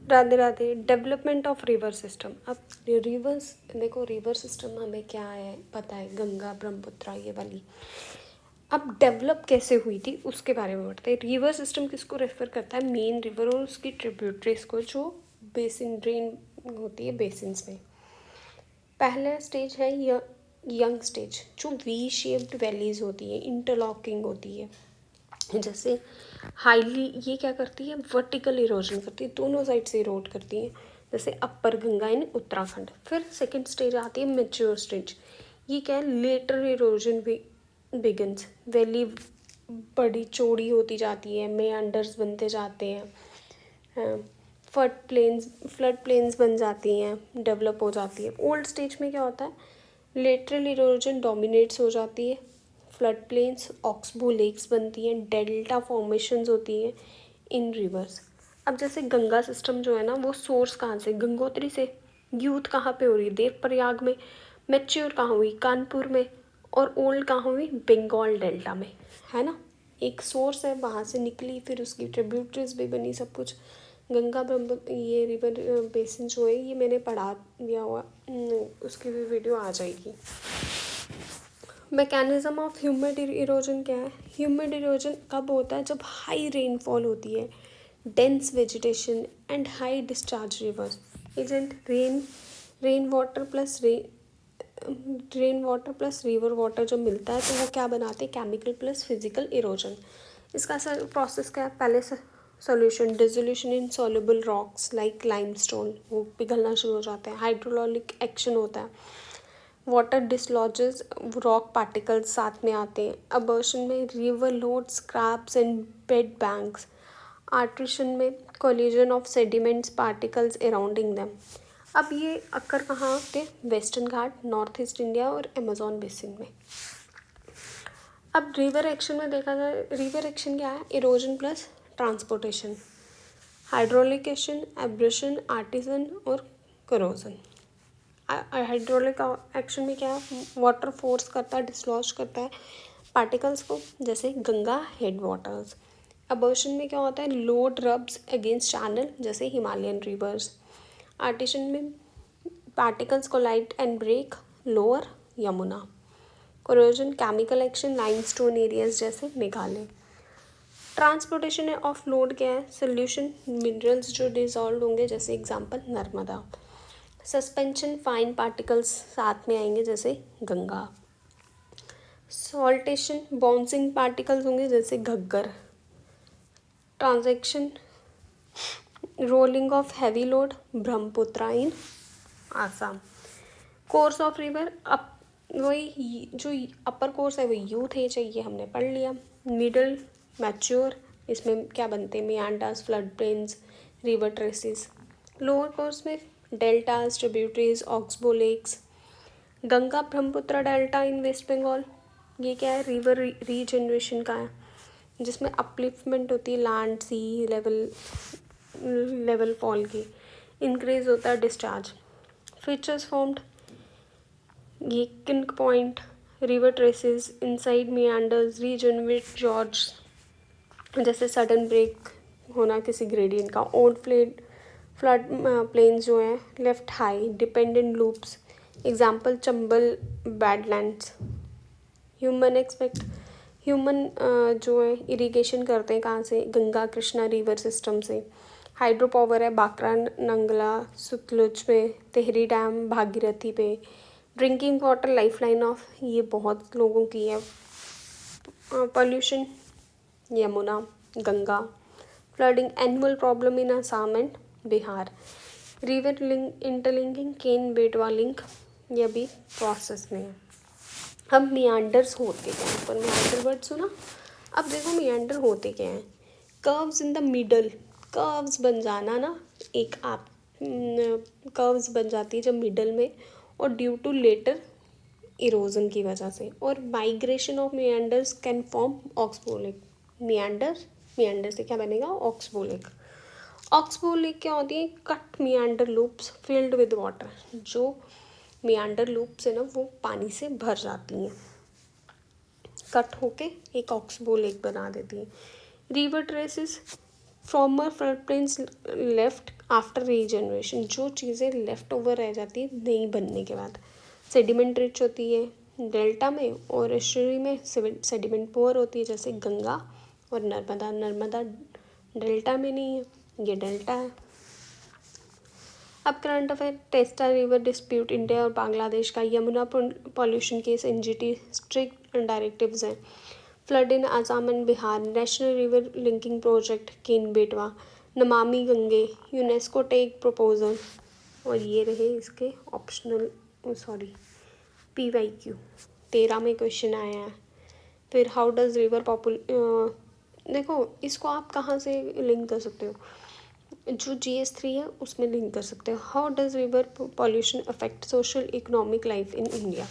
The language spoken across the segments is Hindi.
Radhe Radhe. Development of river system. अब रिवर्स देखो, रिवर सिस्टम हमें क्या है पता है, गंगा ब्रह्मपुत्र ये वाली। अब डेवलप कैसे हुई थी उसके बारे में बताते हैं। रिवर सिस्टम किसको रेफर करता है, मेन रिवर और उसकी ट्रिब्यूटरीज को, जो बेसिन ड्रेन होती है बेसिन्स में। पहला स्टेज है यंग स्टेज, जो वी शेप्ड वैलीज होती है, इंटरलॉकिंग होती है। जैसे हाईली ये क्या करती है, वर्टिकल इरोजन करती है, दोनों साइड से इरोड करती है, जैसे अपर गंगा इन उत्तराखंड। फिर सेकंड स्टेज आती है मैच्योर स्टेज। ये क्या है, लेटर इरोजन भी बिगिंस। वैली बड़ी चौड़ी होती जाती है, मेयांडर्स बनते जाते हैं, फ्लड प्लेन्स बन जाती हैं, डेवलप हो जाती है। ओल्ड स्टेज में क्या होता है, लेटरल इरोजन डोमिनेट्स हो जाती है, फ्लड प्लेन्स ऑक्सबो लेक्स बनती हैं, डेल्टा फॉर्मेशंस होती हैं इन रिवर्स। अब जैसे गंगा सिस्टम जो है ना, वो सोर्स कहाँ से, गंगोत्री से। यूथ कहाँ पे हो रही है, देव प्रयाग में। मैच्योर कहाँ हुई, कानपुर में। और ओल्ड कहाँ हुई, बंगाल डेल्टा में, है ना। एक सोर्स है, वहाँ से निकली, फिर उसकी ट्रिब्यूटरीज भी बनी, सब कुछ। गंगा ब्रह्म ये रिवर बेसिन जो है, ये मैंने पढ़ा दिया हुआ, उसकी भी वीडियो आ जाएगी। मैकेनिज्म ऑफ ह्यूमिड इरोजन क्या है, ह्यूमिड इरोजन कब होता है, जब हाई रेनफॉल होती है, dense vegetation and high discharge reverse. Agent rain water plus river water जब मिलता है तो वो क्या बनाते हैं, केमिकल प्लस फिजिकल इरोजन। इसका प्रोसेस क्या है, पहले सॉल्यूशन डिसोल्यूशन इन सॉल्युबल रॉक्स लाइक लाइमस्टोन, वो पिघलना शुरू हो जाता है। हाइड्रोलॉजिक एक्शन होता है, वाटर डिसलॉजेस, रॉक पार्टिकल्स साथ में आते हैं। अबर्शन में river load scraps and bed banks. Attrition में collision of sediments particles arounding them. अब ये अक्कर कहाँ होते हैं, Western Ghat, North East India और अमेजोन बेसिन में। अब रिवर एक्शन में देखा जाए, रिवर एक्शन क्या है, erosion plus transportation, hydraulic action, abrasion, attrition और करोजन। हाइड्रोलिक एक्शन में क्या है, वाटर फोर्स करता है, डिसलॉज करता है पार्टिकल्स को, जैसे गंगा हेड वाटर्स। अबर्शन में क्या होता है, लोड रब्स अगेंस्ट चैनल, जैसे हिमालयन रिवर्स। आर्टिशन में particles collide and break, lower Yamuna. Corrosion chemical action, limestone areas जैसे मेघालय। ट्रांसपोर्टेशन ऑफ लोड क्या है, सोल्यूशन मिनरल्स जो डिजॉल्व होंगे, जैसे example Narmada. Suspension fine particles साथ में आएंगे, जैसे गंगा। सॉल्टेशन बाउंसिंग पार्टिकल्स होंगे, जैसे Ghaggar. Transaction rolling of heavy load, Brahmaputra in Assam. Course of river, up वही जो अपर कोर्स है वो यूथ एज है, ये हमने पढ़ लिया। मिडल मैच्योर, इसमें क्या बनते हैं, meanders, flood plains, river terraces. Lower course में deltas, tributaries, oxbow lakes. Ganga Brahmaputra delta in West Bengal, ये क्या है, रिवर रीजनरेशन का है, जिसमें अपलिफ्टमेंट होती है लैंड सी लेवल फॉल की, इंक्रीज होता है डिस्चार्ज। फीचर्स फॉर्म्ड, ये kink point, river traces inside मियांडर्स, regenerate George, जैसे सडन ब्रेक होना किसी ग्रेडियंट का। ओल्ड फ्लड प्लेन्स जो हैं, left high dependent loops, example Chambal badlands. Human जो है इरिगेशन करते हैं कहाँ से, गंगा कृष्णा रिवर सिस्टम से। हाइड्रो पावर है बाकरा नंगला सतलुज पे, तेहरी डैम भागीरथी पे। ड्रिंकिंग वाटर लाइफलाइन ऑफ, ये बहुत लोगों की है। Pollution Yamuna Ganga. Flooding annual problem in Assam and Bihar. River link interlinking Ken Betwa link, ये भी प्रोसेस में है। अब मियांडर्स होते क्या हैं, ऊपर मियांडर वर्ड सुना। अब देखो मियांडर होते क्या हैं, curves in the middle, curves बन जाना ना, एक आप कर्व्स बन जाती है जब मिडल में, और ड्यू टू लेटर इरोजन की वजह से। और migration of मियांडर्स can form oxbow lake. मियांडर से क्या बनेगा, ऑक्सबो लेक। ऑक्सबो लेक क्या होती है, cut मियांडर loops filled with water, जो मियांडर लूप्स है ना वो पानी से भर जाती हैं, कट होके एक ऑक्सबो लेक बना देती हैं। River traces farmer flood plains left after regeneration, जो चीज़ें लेफ्ट ओवर रह जाती है नहीं बनने के बाद, सेडिमेंट रिच होती है डेल्टा में, और एस्चुरी में सेडिमेंट पुअर होती है, जैसे गंगा और नर्मदा। नर्मदा डेल्टा में नहीं है, ये डेल्टा है। अब current affair, Teesta river dispute India और बांग्लादेश का, Yamuna pollution case NGT strict directives हैं, flood in Assam and Bihar, national river linking project Ken Betwa, Namami Gange, UNESCO take proposal. और ये रहे इसके ऑप्शनल, PYQ 13 में क्वेश्चन आया है। फिर हाउ डज रिवर देखो इसको आप कहाँ से लिंक कर सकते हो, जो GS3 है उसमें लिंक कर सकते हो। How does river pollution affect social economic life in India.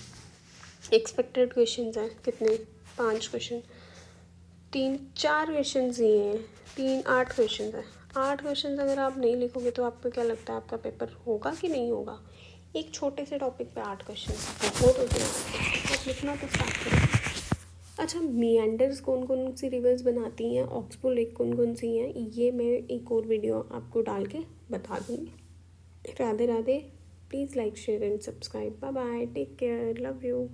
Expected question हैं कितने, 5 क्वेश्चन, 4 क्वेश्चन दिए हैं, 8 क्वेश्चन हैं। 8 क्वेश्चन अगर आप नहीं लिखोगे तो आपको क्या लगता है आपका पेपर होगा कि नहीं होगा। एक छोटे से टॉपिक पे 8 क्वेश्चन बहुत होते हैं, आप लिखना तो स्टार्ट करो। अच्छा, मियांडर्स कौन कौन सी रिवर्स बनाती हैं, ऑक्सबो लेक कौन कौन सी हैं, ये मैं एक और वीडियो आपको डाल के बता दूँगी। Radhe Radhe, please like share and subscribe, bye bye, take care, love you.